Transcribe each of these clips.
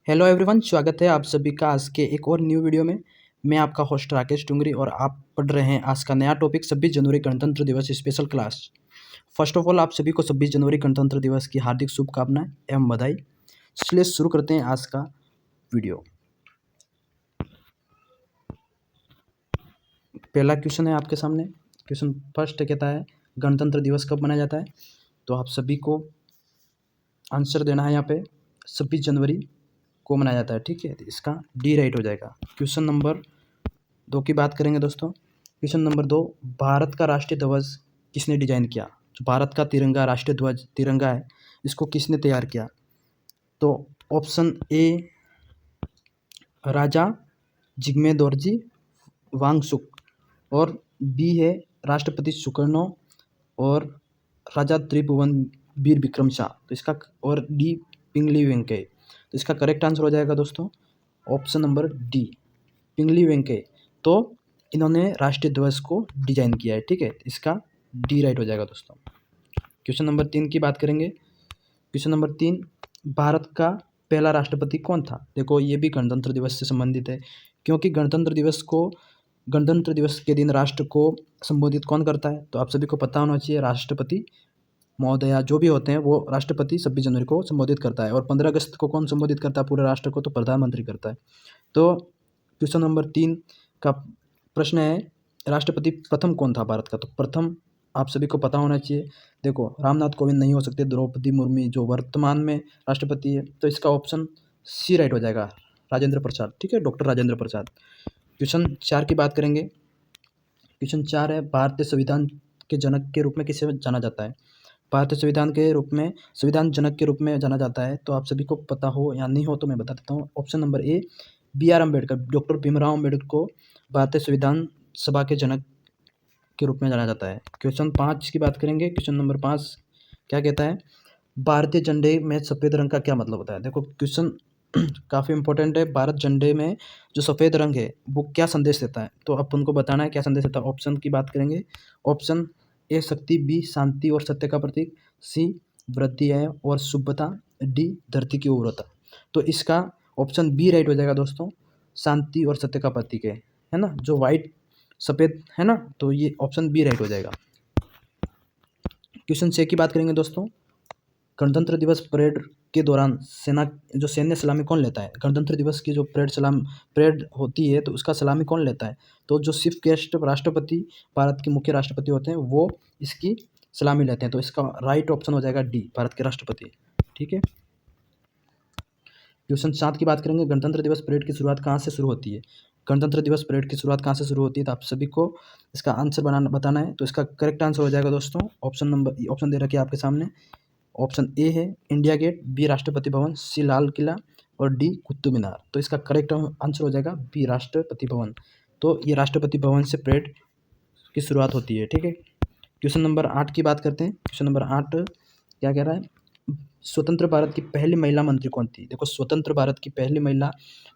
Hello everyone, स्वागत है आप सभी का आज के एक और न्यू वीडियो में। मैं आपका होस्ट राकेश डूंगरी और आप पढ़ रहे हैं आज का नया टॉपिक 26 जनवरी गणतंत्र दिवस special class. First of all आप सभी को 26 जनवरी गणतंत्र दिवस की हार्दिक शुभकामनाएं एवं बधाई। चलिए शुरू करते हैं आज का वीडियो। पहला क्वेश्चन है आपके सामने। क्वेश्चन फर्स्ट कहता है गणतंत्र दिवस कब मनाया जाता है, तो आप सभी को आंसर देना है। यहाँ पे 26 जनवरी को मनाया जाता है, ठीक है। तो इसका डी राइट हो जाएगा। क्वेश्चन नंबर 2 की बात करेंगे दोस्तों। क्वेश्चन नंबर 2, भारत का राष्ट्रीय ध्वज किसने डिजाइन किया। जो भारत का तिरंगा, राष्ट्रीय ध्वज तिरंगा है, इसको किसने तैयार किया। तो ऑप्शन ए राजा जिग्मे दोरजी वांगचुक, और बी है राष्ट्रपति सुकर्णो, और राजा त्रिभुवन वीर विक्रम शाह। तो इसका और डी पिंगली वेंकय। तो इसका करेक्ट आंसर हो जाएगा दोस्तों ऑप्शन नंबर डी पिंगली वेंकय। तो इन्होंने राष्ट्रीय ध्वज को डिजाइन किया है, ठीक है। इसका डी राइट हो जाएगा दोस्तों। क्वेश्चन नंबर 3 की बात करेंगे। क्वेश्चन नंबर 3, भारत का पहला राष्ट्रपति कौन था। देखो ये भी गणतंत्र दिवस से संबंधित है, क्योंकि गणतंत्र दिवस के दिन राष्ट्र को संबोधित कौन करता है। तो आप सभी को पता होना चाहिए, राष्ट्रपति महोदया जो भी होते हैं वो राष्ट्रपति 26 जनवरी को संबोधित करता है। और 15 अगस्त को कौन संबोधित करता है पूरे राष्ट्र को, तो प्रधानमंत्री करता है। तो क्वेश्चन नंबर 3 का प्रश्न है राष्ट्रपति प्रथम कौन था भारत का। तो प्रथम आप सभी को पता होना चाहिए। देखो रामनाथ कोविंद नहीं हो सकते, द्रौपदी मुर्मू जो वर्तमान में राष्ट्रपति है। तो इसका ऑप्शन सी राइट हो जाएगा, राजेंद्र प्रसाद, ठीक है, डॉक्टर राजेंद्र प्रसाद। क्वेश्चन 4 की बात करेंगे। क्वेश्चन 4 है भारतीय संविधान के जनक के रूप में किसे जाना जाता है। भारतीय संविधान जनक के रूप में जाना जाता है। तो आप सभी को पता हो या नहीं हो तो मैं बता देता हूँ। ऑप्शन नंबर ए B.R. अम्बेडकर, डॉक्टर भीमराव अम्बेडकर को भारतीय संविधान सभा के जनक के रूप में जाना जाता है। क्वेश्चन 5 की बात करेंगे। क्वेश्चन नंबर 5 क्या कहता है, भारतीय झंडे में सफ़ेद रंग का क्या मतलब होता है। देखो क्वेश्चन काफ़ी इंपॉर्टेंट है। भारत झंडे में जो सफ़ेद रंग है वो क्या संदेश देता है, तो आप उनको बताना है क्या संदेश देता है। ऑप्शन की बात करेंगे। ऑप्शन ए शक्ति, बी शांति और सत्य का प्रतीक, सी वृद्धि है और शुभता, डी धरती की उर्वरता। तो इसका ऑप्शन बी राइट हो जाएगा दोस्तों, शांति और सत्य का प्रतीक है ना, जो वाइट सफ़ेद है ना। तो ये ऑप्शन बी राइट हो जाएगा। क्वेश्चन 6 की बात करेंगे दोस्तों। गणतंत्र दिवस परेड के दौरान सैन्य सलामी कौन लेता है। गणतंत्र दिवस की जो परेड होती है तो उसका सलामी कौन लेता है। तो जो चीफ गेस्ट राष्ट्रपति, भारत के मुख्य राष्ट्रपति होते हैं, वो इसकी सलामी लेते हैं। तो इसका राइट ऑप्शन हो जाएगा डी, भारत के राष्ट्रपति, ठीक है। क्वेश्चन 7 की बात करेंगे। गणतंत्र दिवस परेड की शुरुआत कहाँ से शुरू होती है। गणतंत्र दिवस परेड की शुरुआत कहाँ से शुरू होती है, तो आप सभी को इसका आंसर बताना है। तो इसका करेक्ट आंसर हो जाएगा दोस्तों ऑप्शन दे रखे आपके सामने। ऑप्शन ए है India gate, B Rashtrapati Bhavan, सी लाल किला और डी कुतुब मीनार। तो इसका करेक्ट आंसर हो जाएगा बी राष्ट्रपति भवन। तो ये राष्ट्रपति भवन से परेड की शुरुआत होती है, ठीक है। क्वेश्चन नंबर 8 की बात करते हैं। क्वेश्चन नंबर 8 क्या कह रहा है, स्वतंत्र भारत की पहली महिला मंत्री कौन थी। देखो स्वतंत्र भारत की पहली महिला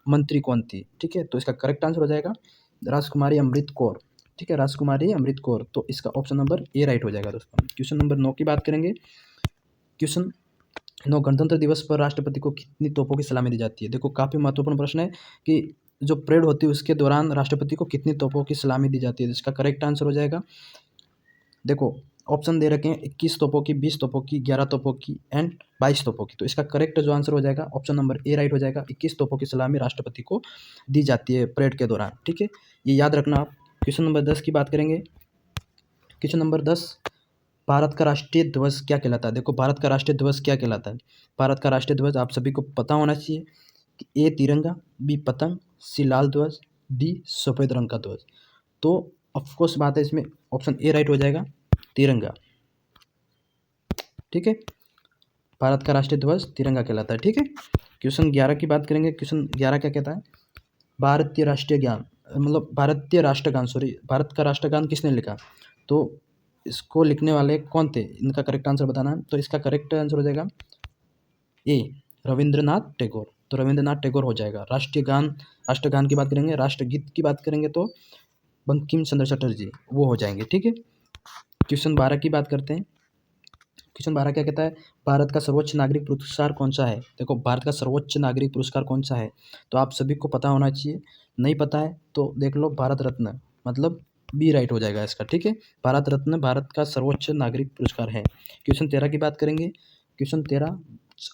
मंत्री कौन थी, ठीक है। तो इसका करेक्ट आंसर हो जाएगा राजकुमारी अमृत कौर, ठीक है, राजकुमारी अमृत कौर। तो इसका ऑप्शन नंबर ए राइट हो जाएगा दोस्तों। क्वेश्चन नंबर 9 की बात करेंगे। क्वेश्चन 9, गणतंत्र दिवस पर राष्ट्रपति को कितनी तोपों की सलामी दी जाती है। देखो काफ़ी महत्वपूर्ण प्रश्न है कि जो परेड होती है उसके दौरान राष्ट्रपति को कितनी तोपों की सलामी दी जाती है। इसका करेक्ट आंसर हो जाएगा, देखो ऑप्शन दे रखे हैं 21 तोपों की, 20 तोपों की, 11 तोपों की एंड 22 तोपों की। तो इसका करेक्ट जो आंसर हो जाएगा ऑप्शन नंबर ए राइट हो जाएगा। 21 तोपों की सलामी राष्ट्रपति को दी जाती है परेड के दौरान, ठीक है, ये याद रखना आप। क्वेश्चन नंबर 10 की बात करेंगे। क्वेश्चन नंबर 10, भारत का राष्ट्रीय ध्वज क्या कहलाता है। देखो भारत का राष्ट्रीय ध्वज क्या कहलाता है। भारत का राष्ट्रीय ध्वज आप सभी को पता होना चाहिए कि ए तिरंगा, बी पतंग, सी लाल ध्वज, डी सफ़ेद रंग का ध्वज। तो ऑफकोर्स बात है इसमें ऑप्शन ए राइट हो जाएगा, तिरंगा, ठीक है। भारत का राष्ट्रीय ध्वज तिरंगा कहलाता है, ठीक है। क्वेश्चन 11 की बात करेंगे। क्वेश्चन 11 क्या कहता है, भारतीय राष्ट्रगान भारत का राष्ट्रगान किसने लिखा। तो इसको लिखने वाले कौन थे, इनका करेक्ट आंसर बताना है। तो इसका करेक्ट आंसर हो जाएगा ए रविंद्रनाथ टैगोर। तो रविंद्रनाथ टैगोर हो जाएगा। राष्ट्रगान की बात करेंगे, राष्ट्रगीत की बात करेंगे तो बंकिम चंद्र चटर्जी वो हो जाएंगे, ठीक है। क्वेश्चन 12 की बात करते हैं। क्वेश्चन 12 क्या कहता है, भारत का सर्वोच्च नागरिक पुरस्कार कौन सा है। देखो भारत का सर्वोच्च नागरिक पुरस्कार कौन सा है, तो आप सभी को पता होना चाहिए। नहीं पता है तो देख लो, भारत रत्न, मतलब बी राइट हो जाएगा इसका, ठीक है। भारत रत्न भारत का सर्वोच्च नागरिक पुरस्कार है। क्वेश्चन 13 की बात करेंगे। क्वेश्चन 13,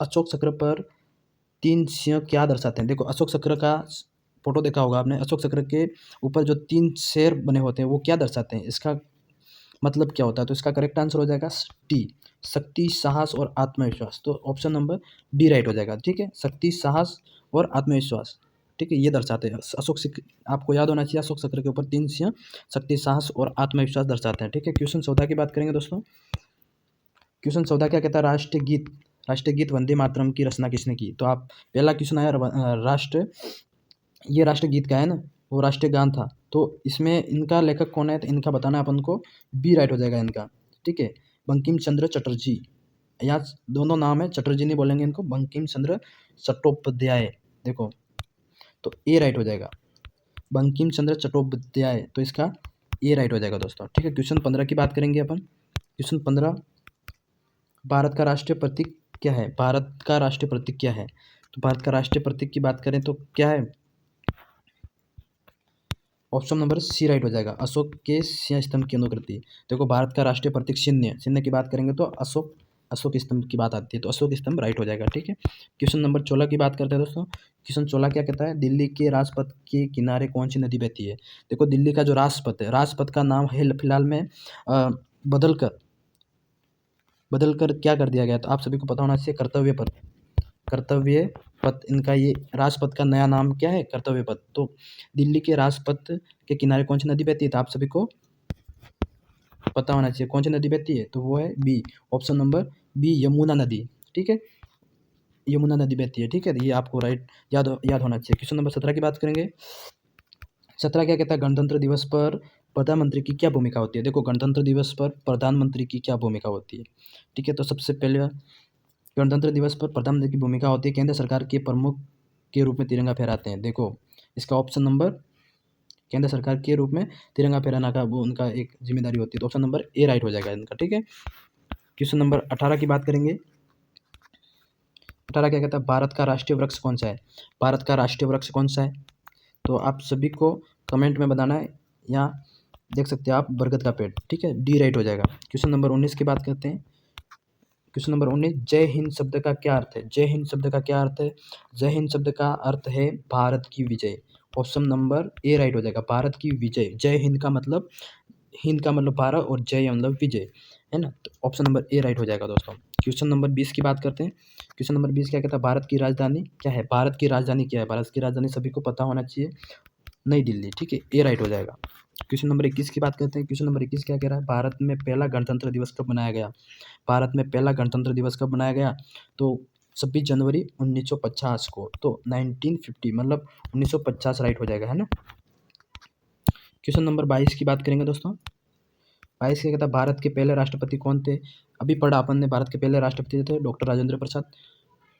अशोक चक्र पर 3 सिंह क्या दर्शाते हैं। देखो अशोक चक्र का फोटो देखा होगा आपने, अशोक चक्र के ऊपर जो 3 शेर बने होते हैं वो क्या दर्शाते हैं, इसका मतलब क्या होता है। तो इसका करेक्ट आंसर हो जाएगा डी, शक्ति, साहस और आत्मविश्वास। तो ऑप्शन नंबर डी राइट हो जाएगा, ठीक है। शक्ति, साहस और आत्मविश्वास, ठीक है, ये दर्शाते हैं। अशोक चक्र आपको याद होना चाहिए, अशोक चक्र के ऊपर 3 सिंह शक्ति, साहस और आत्मविश्वास दर्शाते हैं, ठीक है। क्वेश्चन 14 की बात करेंगे दोस्तों। क्वेश्चन 14 क्या कहता है, राष्ट्रीय गीत वंदे मातरम की रचना किसने की। तो आप पहला क्वेश्चन आया ये राष्ट्रीय गीत का है ना, वो राष्ट्रीय गान था। तो इसमें इनका लेखक कौन है, तो इनका बताना है अपन को, बी राइट हो जाएगा इनका, ठीक है। बंकिम चंद्र चटर्जी, यहाँ दोनों नाम है, चटर्जी नहीं बोलेंगे इनको, बंकिम चंद्र चट्टोपाध्याय। देखो तो ए राइट हो जाएगा, बंकिम चंद्र चट्टोपाध्याय, तो इसका ए राइट हो जाएगा दोस्तों, ठीक है। क्वेश्चन 15 की बात करेंगे अपन। क्वेश्चन 15, भारत का राष्ट्रीय प्रतीक क्या है। भारत का राष्ट्रीय प्रतीक क्या है, तो भारत का राष्ट्रीय प्रतीक की बात करें तो क्या है, ऑप्शन नंबर सी राइट हो जाएगा, अशोक के सिंह स्तंभ की अनुकृति। देखो भारत का राष्ट्रीय प्रतीक चिन्ह की बात करेंगे तो अशोक स्तंभ की बात आती है, तो अशोक स्तंभ राइट हो जाएगा, ठीक है। क्वेश्चन नंबर 16 की बात करते हैं दोस्तों। क्वेश्चन 16 क्या कहता है, दिल्ली के राजपथ के किनारे कौन सी नदी बहती है। देखो दिल्ली का जो राजपथ है, राजपथ का नाम है फिलहाल में बदल कर क्या कर दिया गया, तो आप सभी को पता होना चाहिए, कर्तव्य पथ इनका, ये राजपथ का नया नाम क्या है, कर्तव्य पथ। तो दिल्ली के राजपथ के किनारे कौन सी नदी बहती है, तो आप सभी को पता होना चाहिए कौन सी नदी बहती है, तो वो है B, option number B, Yamuna नदी, ठीक है, यमुना नदी बहती है, ठीक है। ये आपको राइट याद होना चाहिए। क्वेश्चन नंबर 17 की बात करेंगे। 17 क्या कहता है, गणतंत्र दिवस पर प्रधानमंत्री की क्या भूमिका होती है। देखो गणतंत्र दिवस पर प्रधानमंत्री की क्या भूमिका होती है, ठीक है। तो सबसे पहले गणतंत्र दिवस पर प्रधानमंत्री की भूमिका होती है, केंद्र सरकार के प्रमुख के रूप में तिरंगा फहराते हैं। देखो इसका ऑप्शन नंबर, केंद्र सरकार के रूप में तिरंगा फहराना का वो उनका एक जिम्मेदारी होती है, तो ऑप्शन नंबर ए राइट हो जाएगा इनका, ठीक है। क्वेश्चन नंबर 18 की बात करेंगे। 18 क्या कहता है, भारत का राष्ट्रीय वृक्ष कौन सा है। भारत का राष्ट्रीय वृक्ष कौन सा है, तो आप सभी को कमेंट में बताना है, या देख सकते हैं आप, बरगद का पेड़, ठीक है, डी राइट हो जाएगा। क्वेश्चन नंबर 19 की बात करते हैं। क्वेश्चन नंबर 19, जय हिंद शब्द का क्या अर्थ है। जय हिंद शब्द का क्या अर्थ है, जय हिंद शब्द का अर्थ है भारत की विजय। ऑप्शन नंबर ए राइट हो जाएगा, भारत की विजय। जय हिंद का मतलब, हिंद का मतलब भारत और जय मतलब विजय, है ना, तो ऑप्शन नंबर ए राइट हो जाएगा दोस्तों। क्वेश्चन नंबर 20 की बात करते हैं। क्वेश्चन नंबर 20 क्या कहता है, भारत की राजधानी क्या है। भारत की राजधानी क्या है, भारत की राजधानी सभी को पता होना चाहिए, नई दिल्ली, ठीक है, ए राइट हो जाएगा। क्वेश्चन नंबर 21 की बात करते हैं। क्वेश्चन नंबर 21 क्या कह रहा है, भारत में पहला गणतंत्र दिवस कब मनाया गया। भारत में पहला गणतंत्र दिवस कब मनाया गया, तो 26 जनवरी 1950 को, तो 1950 मतलब 1950 राइट हो जाएगा, है ना। क्वेश्चन नंबर 22 की बात करेंगे दोस्तों। 22 क्या कहता है, भारत के पहले राष्ट्रपति कौन थे। अभी पढ़ा अपन ने, भारत के पहले राष्ट्रपति थे डॉक्टर राजेंद्र प्रसाद।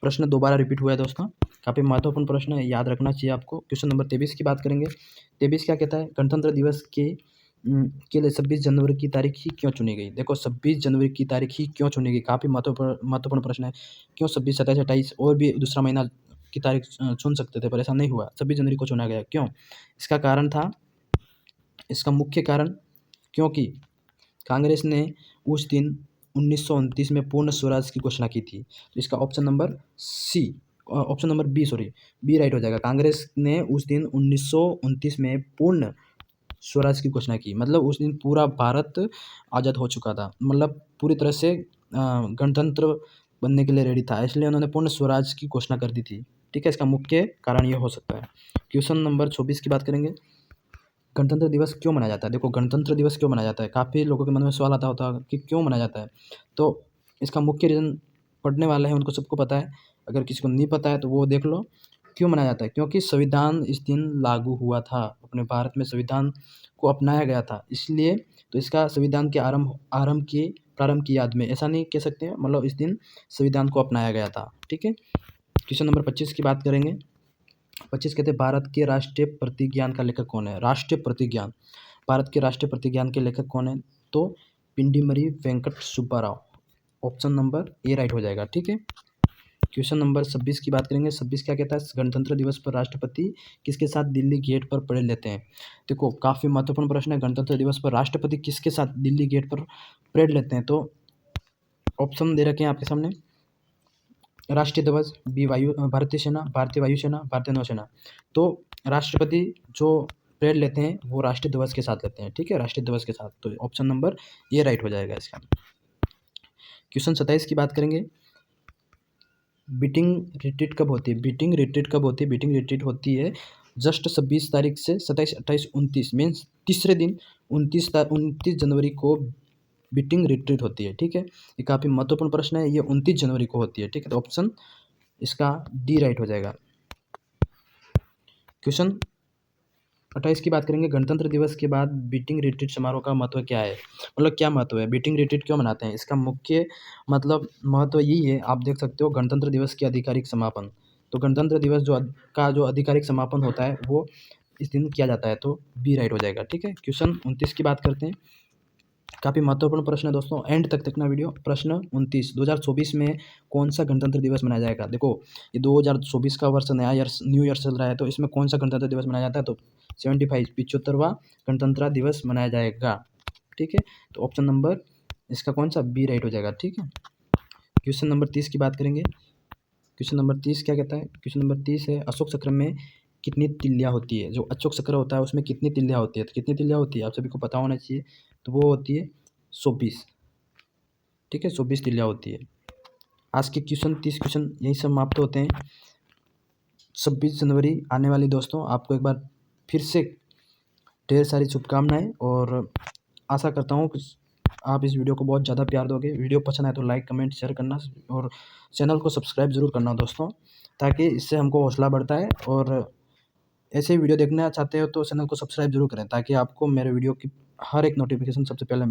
प्रश्न दोबारा रिपीट हुआ है दोस्तों, काफ़ी महत्वपूर्ण प्रश्न है, याद रखना चाहिए आपको। क्वेश्चन नंबर 23 की बात करेंगे। 23 क्या कहता है, गणतंत्र दिवस के लिए 26 जनवरी की तारीख ही क्यों चुनी गई। देखो 26 जनवरी की तारीख ही क्यों चुनी गई, काफ़ी महत्वपूर्ण प्रश्न है। क्यों 26, 27, 28 और भी दूसरा महीना की तारीख चुन सकते थे, पर ऐसा नहीं हुआ, 26 जनवरी को चुना गया। क्यों, इसका कारण था, इसका मुख्य कारण, क्योंकि कांग्रेस ने उस दिन 1929 में पूर्ण स्वराज की घोषणा की थी। तो इसका ऑप्शन नंबर बी राइट हो जाएगा। कांग्रेस ने उस दिन 1929 में पूर्ण स्वराज की घोषणा की, मतलब उस दिन पूरा भारत आज़ाद हो चुका था, मतलब पूरी तरह से गणतंत्र बनने के लिए रेडी था, इसलिए उन्होंने पूर्ण स्वराज की घोषणा कर दी थी, ठीक है। इसका मुख्य कारण ये हो सकता है। क्वेश्चन नंबर 24 की बात करेंगे। गणतंत्र दिवस क्यों मनाया जाता है। देखो गणतंत्र दिवस क्यों मनाया जाता है, काफ़ी लोगों के मन में सवाल आता होता है कि क्यों मनाया जाता है। तो इसका मुख्य रीज़न पढ़ने वाले हैं उनको सबको पता है, अगर किसी को नहीं पता है तो वो देख लो। क्यों मनाया जाता है, क्योंकि संविधान इस दिन लागू हुआ था, अपने भारत में संविधान को अपनाया गया था, इसलिए तो इसका संविधान के प्रारंभ की याद में, ऐसा नहीं कह सकते हैं, मतलब इस दिन संविधान को अपनाया गया था, ठीक है। क्वेश्चन नंबर 25 की बात करेंगे। 25 कहते हैं, भारत के राष्ट्रीय प्रतिज्ञान का लेखक कौन है। राष्ट्रीय प्रतिज्ञान, भारत के राष्ट्रीय प्रतिज्ञान के लेखक कौन है, तो Pindimarri Venkat Subbarao, option number A right हो जाएगा। ठीक है, क्वेश्चन नंबर 26 की बात करेंगे। 26 क्या कहता है, गणतंत्र दिवस पर राष्ट्रपति किसके साथ दिल्ली गेट पर परेड लेते हैं। देखो काफ़ी महत्वपूर्ण प्रश्न है, गणतंत्र दिवस पर राष्ट्रपति किसके साथ दिल्ली गेट पर परेड लेते हैं। तो ऑप्शन दे रखे हैं आपके सामने, राष्ट्रीय ध्वज, बी भारतीय सेना, भारतीय वायुसेना, भारतीय नौसेना। तो राष्ट्रपति जो परेड लेते हैं वो राष्ट्रीय ध्वज के साथ लेते हैं। ठीक है, राष्ट्रीय ध्वज के साथ, तो ऑप्शन नंबर ये राइट हो जाएगा इसका। क्वेश्चन 27 की बात करेंगे। बीटिंग रिट्रीट कब होती है, बीटिंग रिट्रीट कब होती है। बीटिंग रिट्रीट होती है जस्ट 26 तारीख से 27, 28, 29 मीन्स तीसरे दिन 29 जनवरी को बीटिंग रिट्रीट होती है। ठीक है, ये काफ़ी महत्वपूर्ण प्रश्न है, ये 29 जनवरी को होती है। ठीक है, तो ऑप्शन इसका डी राइट हो जाएगा। क्वेश्चन 28 की बात करेंगे। गणतंत्र दिवस के बाद बीटिंग रिट्रीट समारोह का महत्व क्या है, मतलब क्या महत्व है, बीटिंग रिट्रीट क्यों मनाते हैं। इसका मुख्य मतलब महत्व यही है, आप देख सकते हो, गणतंत्र दिवस के आधिकारिक समापन। तो गणतंत्र दिवस जो आधिकारिक समापन होता है वो इस दिन किया जाता है, तो बी राइट हो जाएगा। ठीक है, क्वेश्चन 29 की बात करते हैं। काफ़ी महत्वपूर्ण प्रश्न है दोस्तों, एंड तक देखना वीडियो। प्रश्न 29, 2024 में कौन सा गणतंत्र दिवस मनाया जाएगा। देखो ये 2024 का वर्ष नया ईयर न्यू ईयर चल रहा है, तो इसमें कौन सा गणतंत्र दिवस मनाया जाता है। तो 75वां गणतंत्र दिवस मनाया जाएगा। ठीक है, तो ऑप्शन नंबर इसका कौन सा, बी राइट हो जाएगा। ठीक है, क्वेश्चन नंबर 30 की बात करेंगे। क्वेश्चन नंबर 30 क्या कहता है, क्वेश्चन नंबर 30 है, अशोक चक्र में कितनी तिल्लियाँ होती है। जो अशोक चक्र होता है उसमें कितनी तिल्लियाँ होती है, तो कितनी तिल्लियाँ होती है आप सभी को पता होना चाहिए, तो वो होती है 24। ठीक है, 24 तिल्लियाँ होती है। आज के क्वेश्चन 30 क्वेश्चन यही समाप्त होते हैं। 26 जनवरी आने वाली दोस्तों, आपको एक बार फिर से ढेर सारी शुभकामनाएं, और आशा करता हूँ कि आप इस वीडियो को बहुत ज़्यादा प्यार दोगे। वीडियो पसंद आए तो लाइक कमेंट शेयर करना, और चैनल को सब्सक्राइब ज़रूर करना दोस्तों, ताकि इससे हमको हौसला बढ़ता है। और ऐसे वीडियो देखना चाहते हो तो चैनल को सब्सक्राइब जरूर करें, ताकि आपको मेरे वीडियो की हर एक नोटिफिकेशन सबसे पहले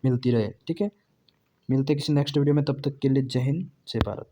मिलती रहे। ठीक है, मिलते किसी नेक्स्ट वीडियो में, तब तक के लिए जय हिंद, जय भारत।